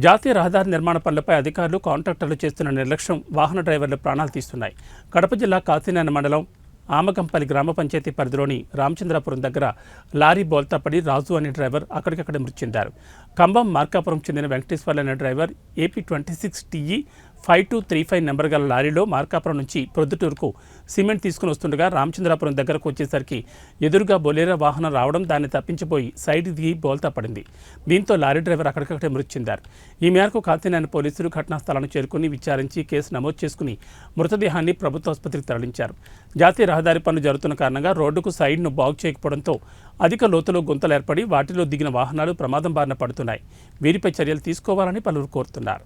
జాతీయ రహదారి నిర్మాణ పనులపై అధికారులు, కాంట్రాక్టర్లు చేస్తున్న నిర్లక్ష్యం వాహన డ్రైవర్ల ప్రాణాలు తీస్తున్నాయి. కడప జిల్లా కాశీనాయన మండలం ఆమగంపల్లి గ్రామ పంచాయతీ పరిధిలోని రామచంద్రాపురం దగ్గర లారీ బోల్తాపడి రాజు అనే డ్రైవర్ అక్కడికక్కడే మృతి చెందారు. ఖమ్మం మార్కాపురం చెందిన వెంకటేశ్వర్లు అనే డ్రైవర్ ఏపీ 26TE 5235 నెంబర్ గల లారీలో మార్కాపురం నుంచి ప్రొద్దుటూరుకు సిమెంట్ తీసుకుని వస్తుండగా రామచంద్రాపురం దగ్గరకు వచ్చేసరికి ఎదురుగా బొలేరో వాహనం రావడం దాన్ని తప్పించిపోయి సైడ్ దిగి బోల్తా పడింది. దీంతో లారీ డ్రైవర్ అక్కడికక్కడే మృతి చెందారు. ఈ మేరకు కాశీనాయన పోలీసులు ఘటనా స్థలాన్ని చేరుకుని విచారించి కేసు నమోదు చేసుకుని మృతదేహాన్ని ప్రభుత్వ ఆసుపత్రికి తరలించారు. జాతీయ రహదారి పనులు జరుగుతున్న కారణంగా రోడ్డుకు సైడ్ను బాగు చేయకపోవడంతో అధిక లోతులో గుంతలు ఏర్పడి వాటిలో దిగిన వాహనాలు ప్రమాదం బారిన పడుతున్నాయి. వీరిపై చర్యలు తీసుకోవాలని పలువురు కోరుతున్నారు.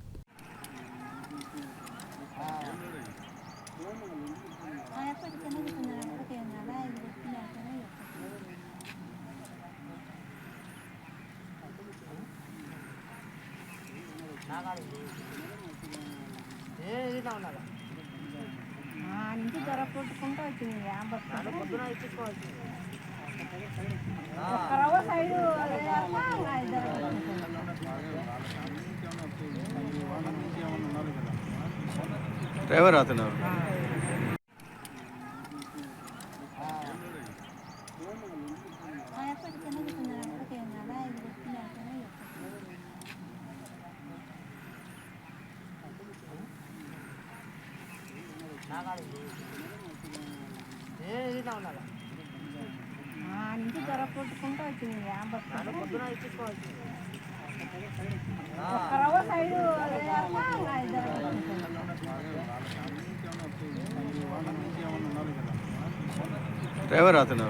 నుంచి దొరకొట్టుకుంటూ వచ్చింది సైడ్ డ్రైవర్ అతను నుంచి దొరకొట్టుకుంటూ వచ్చింది సైడ్ డ్రైవర్ అతను